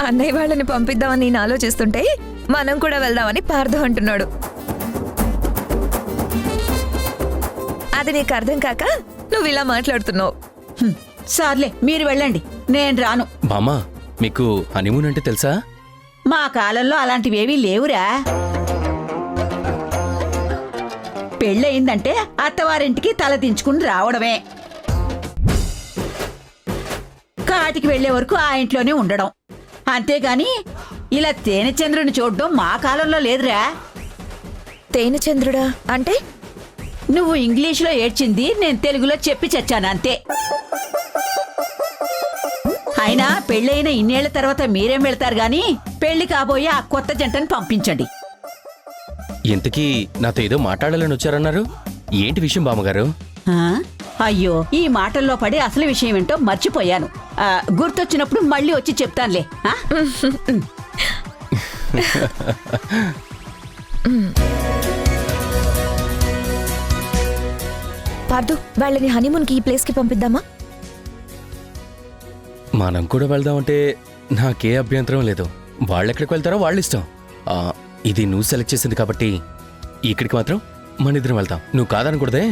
అన్నయ్య వాళ్ళని పంపిద్దామని నేను ఆలోచిస్తుంటే మనం కూడా వెళ్దామని పార్థు అంటున్నాడు. అది నీకు అర్థం కాక నువ్వు ఇలా మాట్లాడుతున్నావు. సార్లే, మీరు వెళ్ళండి, నేను రాను. బామ్మా, మీకు హనీమూన్ అంటే తెలుసా? మా కాలంలో అలాంటివేవీ లేవురా. పెళ్ళయిందంటే అత్తవారింటికి తల దించుకుని రావడమే. కాటికి వెళ్లే వరకు ఆ ఇంట్లోనే ఉండడం, అంతేగాని ఇలా తేనె చంద్రుని చూడడం మా కాలంలో లేదురా. తేనె చంద్రుడా అంటే? నువ్వు ఇంగ్లీష్లో ఏడ్చింది నేను తెలుగులో చెప్పి చచ్చాను అంతే. అయినా పెళ్ళైన ఇన్నేళ్ల తర్వాత మీరేం వెళ్తారు గాని పెళ్లి కాబోయే ఆ కొత్త జంటని పంపించండి. ఇంతకీ నాతో ఏదో మాట్లాడాలని వచ్చారన్నారు. ఏంటి విషయం బామ్మగారు? అయ్యో, ఈ మాటల్లో పడి అసలు విషయం ఏంటో మర్చిపోయాను. గుర్తొచ్చినప్పుడు మళ్ళీ వచ్చి చెప్తానులే. పార్థు, వాళ్ళని హనీమూన్కి ఈ ప్లేస్కి పంపిద్దామా? మనం కూడా వెళ్దామంటే నాకే అభ్యంతరం లేదు. వాళ్ళెక్కడికి వెళ్తారో వాళ్ళ ఇష్టం. ఇది నువ్వు సెలెక్ట్ చేసింది కాబట్టి ఇక్కడికి మాత్రం మన ఇద్దరం వెళ్తాం. నువ్వు కాదనకూడదే.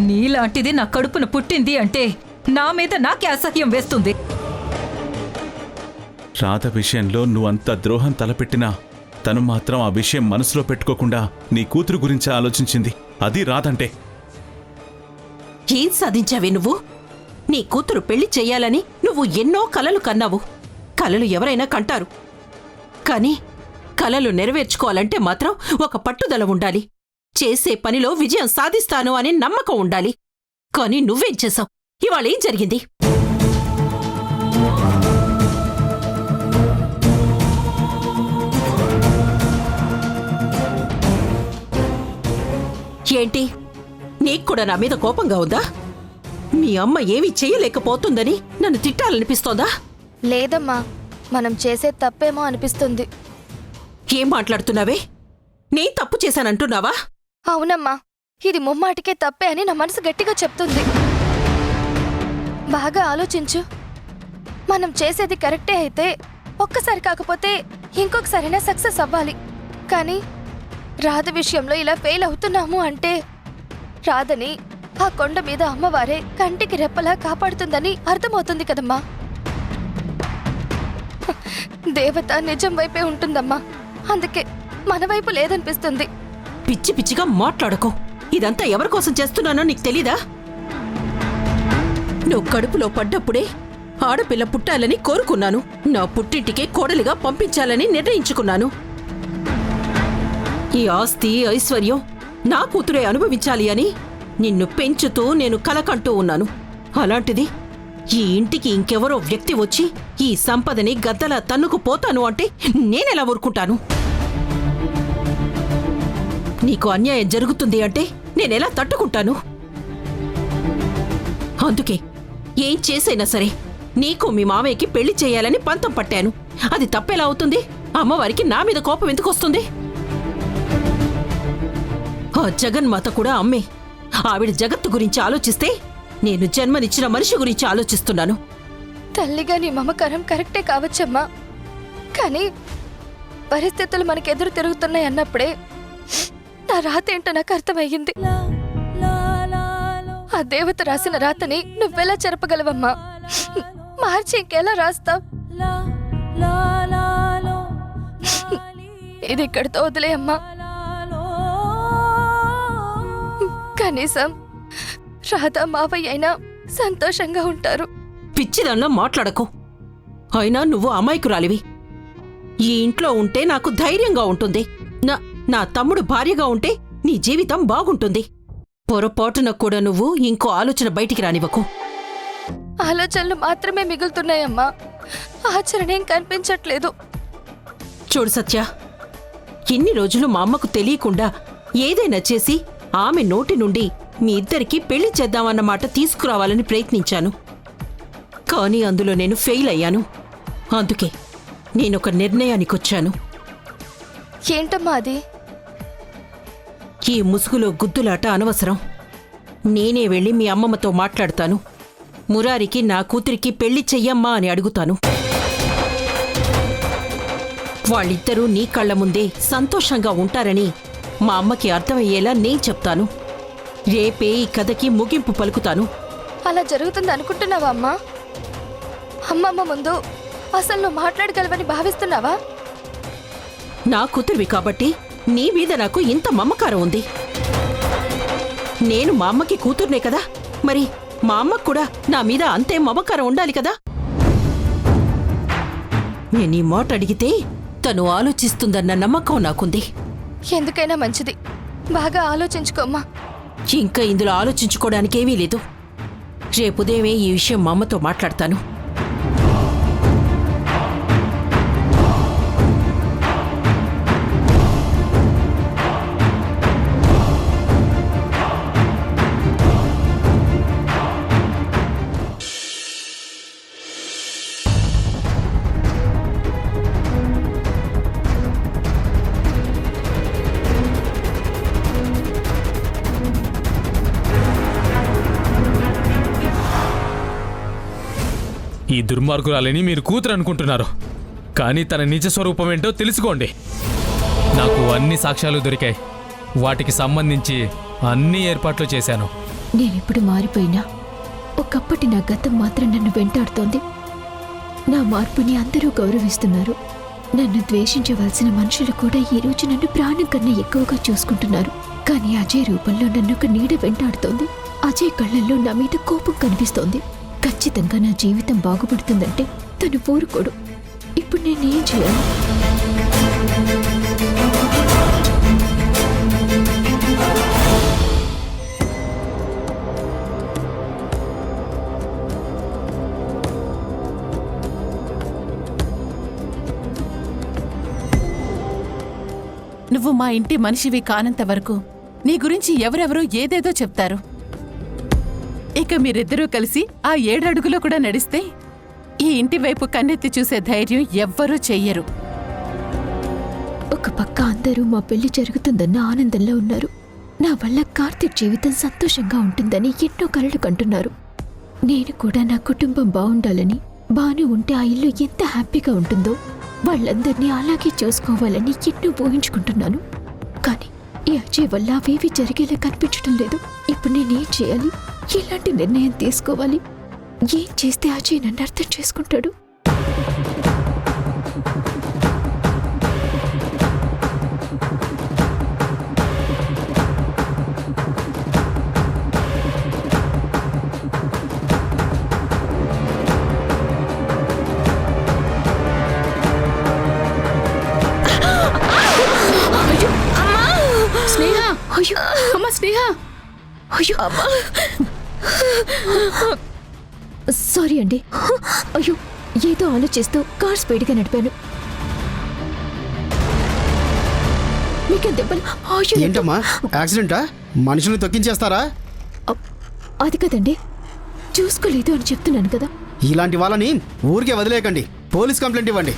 నీలాంటిది నా కడుపున పుట్టింది అంటే నా మీద నాకే అసహ్యం వేస్తుంది. రాధ విషయంలో నువ్వంత ద్రోహం తలపెట్టినా తను మాత్రం ఆ విషయం మనసులో పెట్టుకోకుండా నీ కూతురు గురించి ఆలోచించింది. అది రాదంటే. ఏం సాధించావే నువ్వు? నీ కూతురు పెళ్లి చెయ్యాలని నువ్వు ఎన్నో కలలు కన్నావు. కలలు ఎవరైనా కంటారు, కాని కలలు నెరవేర్చుకోవాలంటే మాత్రం ఒక పట్టుదల ఉండాలి. చేసే పనిలో విజయం సాధిస్తాను అనే నమ్మకం ఉండాలి. కాని నువ్వేం చేశావు? ఇవాళేం జరిగింది? ఏంటి, నీక్కూడా నా మీద కోపంగా ఉందా? మీ అమ్మ ఏమీ చెయ్యలేకపోతుందని నన్ను తిట్టాలనిపిస్తోందా? లేదమ్మా, మనం చేసే తప్పేమో అనిపిస్తుంది. ఏం మాట్లాడుతున్నావే? నీ తప్పు చేశానంటున్నావా? అవునమ్మా, ఇది ముమ్మాటికే తప్పే అని నా మనసు గట్టిగా చెప్తుంది. బాగా ఆలోచించు. మనం చేసేది కరెక్టే అయితే ఒక్కసారి కాకపోతే ఇంకొకసారైనా సక్సెస్ అవ్వాలి. కానీ రాధ విషయంలో ఇలా ఫెయిల్ అవుతున్నాము అంటే రాధని ఆ కొండ మీద అమ్మవారే కంటికి రెప్పలా కాపాడుతుందని అర్థమవుతుంది కదమ్మా. దేవత నిజం వైపే ఉంటుందమ్మా, అందుకే మన వైపు లేదనిపిస్తుంది. పిచ్చి పిచ్చిగా మాట్లాడకో. ఇదంతా ఎవరికోసం చేస్తున్నానో నీకు తెలీదా? నువ్వు కడుపులో పడ్డప్పుడే ఆడపిల్ల పుట్టాలని కోరుకున్నాను. నా పుట్టింటికే కోడలిగా పంపించాలని నిర్ణయించుకున్నాను. ఈ ఆస్తి ఐశ్వర్యం నా కూతురే అనుభవించాలి అని నిన్ను పెంచుతూ నేను కలకంటూ ఉన్నాను. అలాంటిది ఈ ఇంటికి ఇంకెవరో వ్యక్తి వచ్చి ఈ సంపదని గద్దలా తన్నుకుపోతాను అంటే నేనెలా ఊరుకుంటాను? నీకు అన్యాయం జరుగుతుంది అంటే నేనెలా తట్టుకుంటాను? అందుకే ఏం చేసైనా సరే నీకు మీ మామయ్యకి పెళ్లి చేయాలని పంతం పట్టాను. అది తప్పెలా అవుతుంది? అమ్మవారికి నా మీద కోపం ఎందుకు వస్తుంది? ఆ జగన్మాత కూడా అమ్మే. ఆవిడ జగత్తు గురించి ఆలోచిస్తే నేను జన్మనిచ్చిన మనిషి గురించి ఆలోచిస్తున్నాను. తల్లిగా నీ మమకారం కరెక్టే కావచ్చమ్మా, కానీ పరిస్థితులు మనకెదురు తిరుగుతున్నాయి అన్నప్పుడే నా రాత ఏంటో నాకు అర్థమయ్యింది. ఆ దేవత రాసిన రాతని నువ్వెలా చెరపగలవమ్మా? మార్చి ఇంకెలా రాస్తావు? ఇది ఇక్కడితో వదిలే అమ్మా. కనీసం రాధా మావయ్య అయినా సంతోషంగా ఉంటారు. పిచ్చిదాన్లో మాట్లాడకు. అయినా నువ్వు అమాయకురాలివి. ఈ ఇంట్లో ఉంటే నాకు ధైర్యంగా ఉంటుంది. నా తమ్ముడు భార్యగా ఉంటే నీ జీవితం బాగుంటుంది. పొరపాటున కూడా నువ్వు ఇంకో ఆలోచన బయటికి రానివ్వకు. ఆలోచనలు మాత్రమే మిగులుతున్నాయమ్మా, ఆచరణ ఏం కనిపించట్లేదు. చూడు సత్య, ఇన్ని రోజులు మా అమ్మకు తెలియకుండా ఏదైనా చేసి ఆమె నోటి నుండి మీ ఇద్దరికీ పెళ్లి చేద్దామన్నమాట తీసుకురావాలని ప్రయత్నించాను. కానీ అందులో నేను ఫెయిల్ అయ్యాను. అందుకే నేనొక నిర్ణయానికొచ్చాను. ఏంటమ్మా అది? ఈ ముసుగులో గుద్దులాట అనవసరం. నేనే వెళ్ళి మీ అమ్మమ్మతో మాట్లాడతాను. మురారికి నా కూతురికి పెళ్లి చెయ్యమ్మా అని అడుగుతాను. వాళ్ళిద్దరూ నీ కళ్ల ముందే సంతోషంగా ఉంటారని మా అమ్మకి అర్థమయ్యేలా నేను చెప్తాను. రేపే ఈ కథకి ముగింపు పలుకుతాను. అలా జరుగుతుంది అనుకుంటున్నావా అమ్మా? అమ్మమ్మ ముందు అసలు నువ్వు మాట్లాడగలవని భావిస్తున్నావా? నా కూతురివి కాబట్టి నీ మీద నాకు ఇంత మమకారం ఉంది. నేను మా అమ్మకి కూతుర్నే కదా, మరి మా అమ్మకు కూడా నా మీద అంతే మమకారం ఉండాలి కదా. నేను ఈ మాట అడిగితే తను ఆలోచిస్తుందన్న నమ్మకం నాకుంది. ఎందుకైనా మంచిది, బాగా ఆలోచించుకోమ్మా. ఇంకా ఇందులో ఆలోచించుకోవడానికేమీ లేదు. రేపు ఉదయమే ఈ విషయం మా అమ్మతో మాట్లాడతాను. ఈ దుర్మార్గురాలని మీరు కూతురు అనుకుంటున్నారు, కానీ తన నిజ స్వరూపం ఏంటో తెలుసుకోండి. నాకు అన్ని సాక్ష్యాలు దొరికాయి. వాటికి సంబంధించి అన్ని ఏర్పాట్లు చేశాను. నేనిప్పుడు మారిపోయినా ఒకప్పటి నా గతం మాత్రం నన్ను వెంటాడుతోంది. నా మార్పుని అందరూ గౌరవిస్తున్నారు. నన్ను ద్వేషించవలసిన మనుషులు కూడా ఈ రోజు నన్ను ప్రాణం కన్నా ఎక్కువగా చూసుకుంటున్నారు. కానీ అజయ్ రూపంలో నన్ను ఒక నీడ వెంటాడుతోంది. అజయ్ కళ్ళల్లో నా మీద కోపం కనిపిస్తోంది. ఖచ్చితంగా నా జీవితం బాగుపడుతుందంటే తను ఊరుకోడు. ఇప్పుడు నేనేం చేయాలి? నువ్వు మా ఇంటి మనిషివి కానంత వరకు నీ గురించి ఎవరెవరో ఏదేదో చెప్తారు. ఇక మీరిద్దరూ కలిసి ఆ 7 అడుగులో కూడా నడిస్తే ఈ ఇంటి వైపు కన్నెత్తి చూసే ధైర్యం ఎవ్వరూ చెయ్యరు. ఒక పక్క అందరూ మా పెళ్లి జరుగుతుందన్న ఆనందంలో ఉన్నారు. నా వల్ల కార్తీక్ జీవితం సంతోషంగా ఉంటుందని ఎన్నో కలలు కంటున్నారు. నేను కూడా నా కుటుంబం బాగుండాలని, బాను ఉంటే ఆ ఇల్లు ఎంత హ్యాపీగా ఉంటుందో వాళ్ళందరినీ అలాగే చూసుకోవాలని ఎన్నో ఊహించుకుంటున్నాను. కానీ ఈ అజయ్ వల్ల అవేవి జరిగేలా కనిపించడం లేదు. ఇప్పుడు నేనేం చేయాలి? ఎలాంటి నిర్ణయం తీసుకోవాలి? ఏం చేస్తే అజయ్ నన్ను అర్థం చేసుకుంటాడు? స్నేహ, అయ్యో అమ్మ స్నేహ, అయ్యో అమ్మా, సారీ అండి. అయ్యో, ఏదో ఆలోచిస్తూ కార్ స్పీడ్గా నడిపాను. మీకే దెబ్బలు? ఏంటమ్మా, యాక్సిడెంటా? మనుషుల్ని తొక్కించేస్తారా? అది కదండి, చూసుకోలేదు అని చెప్తున్నాను కదా. ఇలాంటి వాళ్ళని ఊరికే వదిలేయకండి, పోలీస్ కంప్లైంట్ ఇవ్వండి.